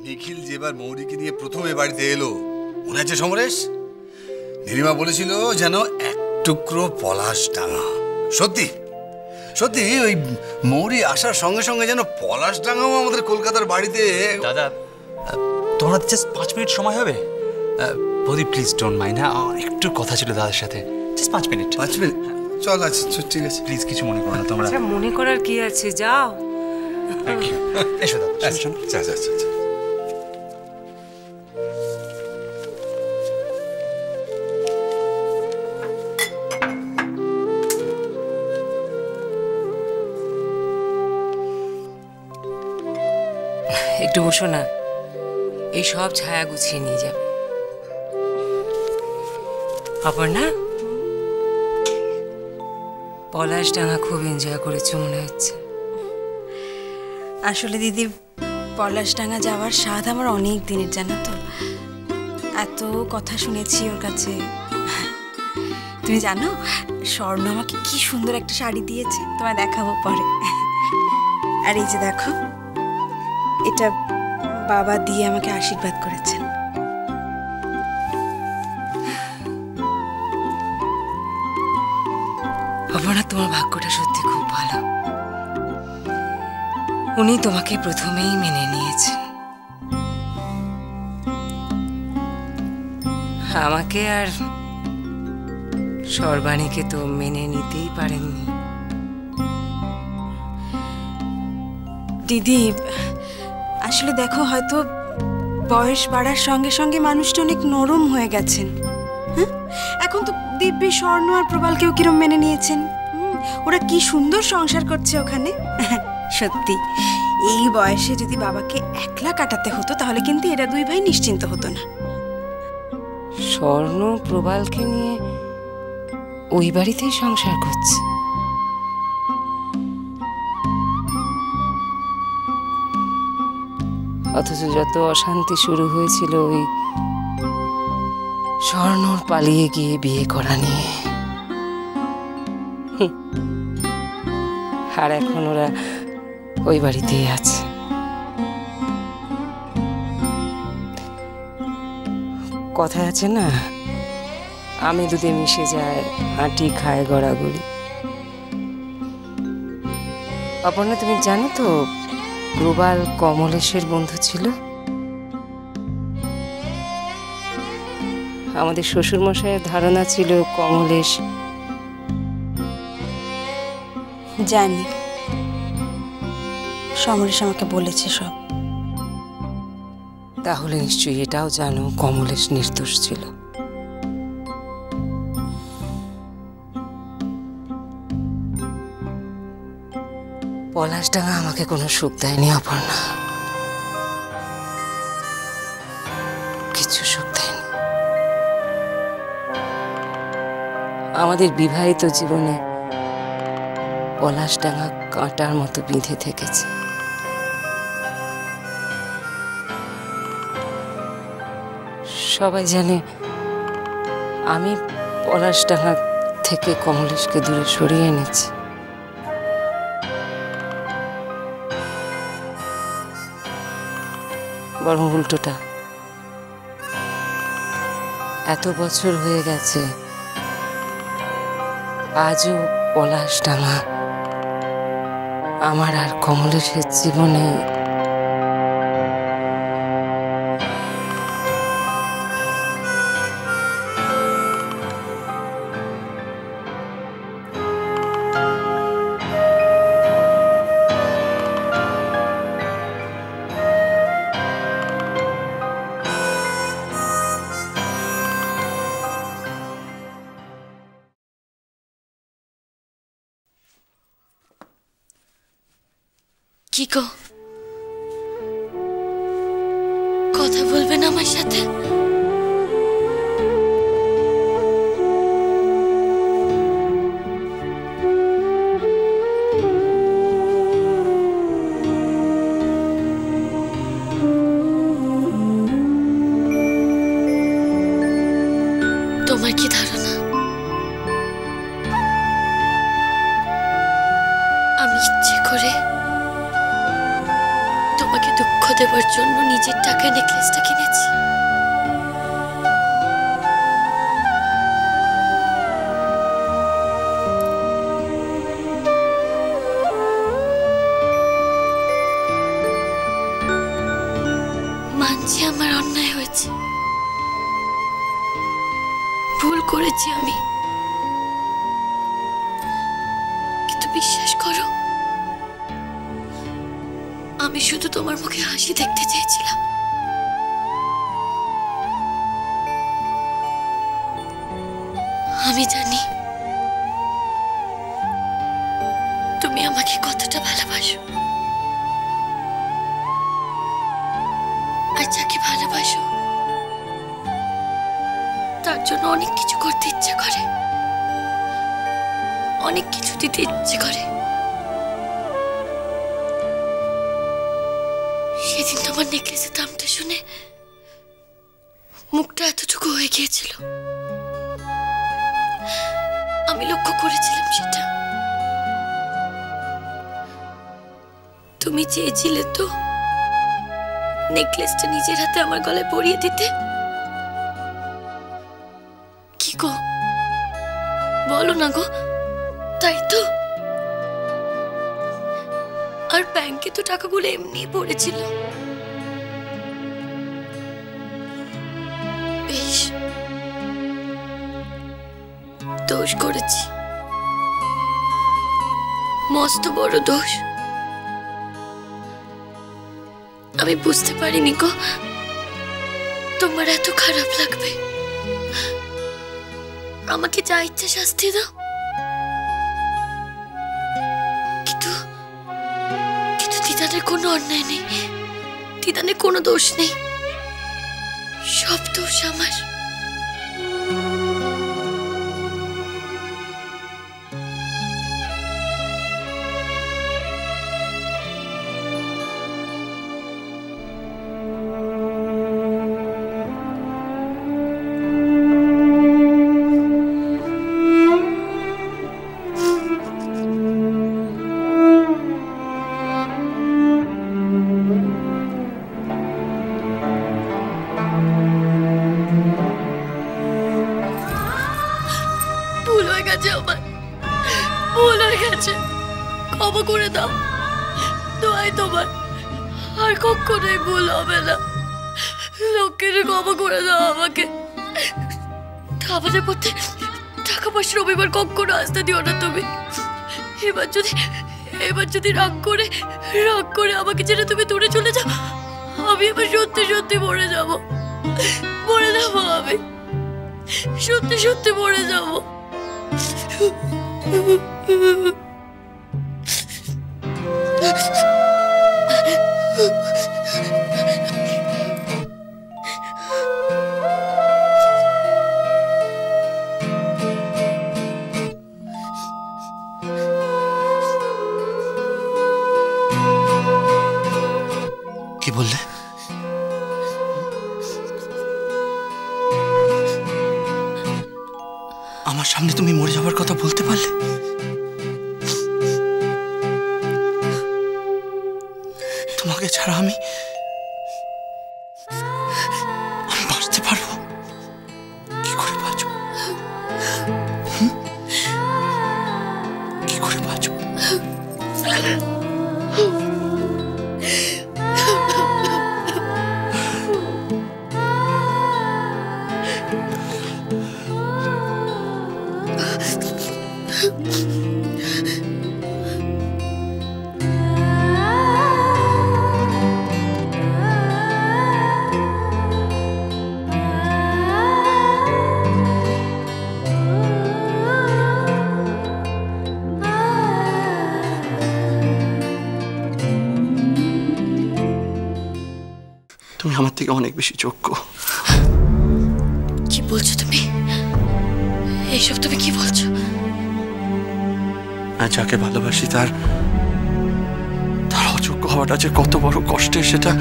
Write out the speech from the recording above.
নিখিল যেবার মৌরিকে নিয়ে প্রথমে বাড়িতে এলো মনে আছে সমরেশ? নীলিমা বলেছিল যেন এক টুকরো পলাশ ডাঙা। সত্যি সত্যি ওই মৌরি আসার সঙ্গে সঙ্গে যেন পলাশ ডাঙাও আমাদের কলকাতার বাড়িতে। দাদা তোমরা জাস্ট 5 মিনিট সময় হবে? বৌদি প্লিজ ডোন্ট মাইন্ড। হ্যাঁ একটু কথা ছিল দাদার সাথে, জাস্ট 5 মিনিট। 5 মিনিট চল। আচ্ছা ঠিক আছে, প্লিজ কিছু মনে করো না তোমরা। আচ্ছা মনে করার কি আছে, যাও। Thank you. এসো দাদা। যা যা যা। একটু বসো না, এই সব ছায়া গুছিয়ে নিয়ে যাবে। অপর্ণা, পলাশ ডাঙা খুব এনজয় করেছো মনে হচ্ছে। আসলে দিদি, পলাশডাঙ্গা যাওয়ার স্বাদ আমার অনেক দিনের, জানো তো। এত কথা শুনেছি ওর কাছে। তুমি জানো স্বর্ণ আমাকে কি সুন্দর একটা শাড়ি দিয়েছে, তোমায় দেখাবো পরে। আর এই যে দেখো, এটা বাবা দিয়ে আমাকে আশীর্বাদ করেছেন। অপর্ণা, তোমার ভাগ্যটা সত্যি খুব ভালো। উনি তোমাকে প্রথমেই মেনে নিয়েছেন। আমাকে আর সর্বাণীকে তো মেনে নিতেই পারেননি। দিদি আসলে দেখো, হয়তো বয়স বাড়ার সঙ্গে সঙ্গে মানুষটা অনেক নরম হয়ে গেছেন। হ্যাঁ, এখন তো দিব্যি স্বর্ণ আর প্রবালকেও কিরম মেনে নিয়েছেন। ওরা কি সুন্দর সংসার করছে ওখানে। সত্যি এই বয়সে যদি বাবাকে একলা কাটাতে হতো তাহলে কিন্তু এরা দুই ভাই নিশ্চিন্ত হতো না। স্বর্ণ প্রবালকে নিয়ে ওই বাড়িতেই সংসার করছে। অথচ যত অশান্তি শুরু হয়েছিল ওই স্বর্ণর পালিয়ে গিয়ে বিয়ে করা নিয়ে। আর এখন ওরা ওই বাড়িতেই আছে। কথা আছে না, আমি দুধে মিশে যায় আটি খায় গড়াগড়ি। অপর্ণা, তুমি জানো তো প্রবাল কমলেশের বন্ধু ছিল। আমাদের শ্বশুরমশাইয়ের ধারণা ছিল কমলেশ। জানি, সমরেশ আমাকে বলেছে সব। তাহলে নিশ্চয়ই এটাও জানো কমলেশ নির্দোষ ছিল। পলাশডাঙ্গা আমাকে কোনো সুখ দেয়নি অপর্ণা, কিছু সুখ দেয়নি। আমাদের বিবাহিত জীবনে পলাশডাঙ্গা কাঁটার মতো বিঁধে থেকেছে। সবাই জানে আমি পলাশডাঙ্গা থেকে কমলেশকে দূরে সরিয়ে এনেছি। বরং উল্টোটা, এত বছর হয়ে গেছে আজও পলাশডাঙ্গা আমার আর কমলেশের জীবনে কি গো, কথা বলবেন আমার সাথে? তোমার কি ধারণা আমি ইচ্ছে করে তোমাকে তোমাকে দুঃখ দেওয়ার জন্য নিজের টাকায় নেকলেসটা কিনেছি। মানছি আমার অন্যায় হয়েছে, ভুল করেছি আমি, কিন্তু বিশ্বাস করো আমি শুধু তোমার মুখে হাসি দেখতে চেয়েছিলাম। আমি জানি তুমি আমাকে কতটা ভালোবাসো, আর যাকে ভালোবাসো তার জন্য অনেক কিছু করতে ইচ্ছে করে, অনেক কিছু দিতে ইচ্ছে করে। সেদিন তোমার নেকলেসের দামটা শুনে মুখটা এতটুকু হয়ে গিয়েছিল, আমি লক্ষ্য করেছিলাম সেটা। তুমি চেয়েছিলে তো নেকলেসটা নিজের হাতে আমার গলায় পরিয়ে দিতে। কি গো বলো না গো, তাই তো? আর ব্যাংকে তো টাকাগুলো এমনি পড়েছিল। বেশ, দোষ করেছি, মস্ত বড় দোষ। আমি বুঝতে পারিনি গো তোমার এত খারাপ লাগবে। আমাকে যা ইচ্ছা শাস্তি দাও, কিন্তু দিদানের কোনো অন্যায় নেই, দিদানের কোনো দোষ নেই, সব দোষ আমার। ভুল হয়ে গেছে, ক্ষমা করে দাও, দোয়াই তোমার, আর কখনোই ভুল হবে না। লোকের ক্ষমা করে দাও আমাকে। আমাদের পথে টাকা পয়সা রবিবার কখনো আসতে দিও না তুমি। এবার যদি রাগ করে আমাকে ছেড়ে তুমি দূরে চলে যাও, আমি এবার সত্যি সত্যি মরে যাবো, আমি সত্যি সত্যি মরে যাবো। কি বললে? আমার সামনে তুমি মরে যাওয়ার কথা বলতে পারলে? তোমাকে ছাড়া আমি বাঁচতে পারবো? কি করে বাঁচবো? কি করে বাঁচবো? তুমি আমার থেকে অনেক বেশি যোগ্য। কি বলছো তুমি? এইসব তুমি কি বলছো? যাকে ভালোবাসি তার অযোগ্য হওয়াটা যে কত বড় কষ্টের সেটা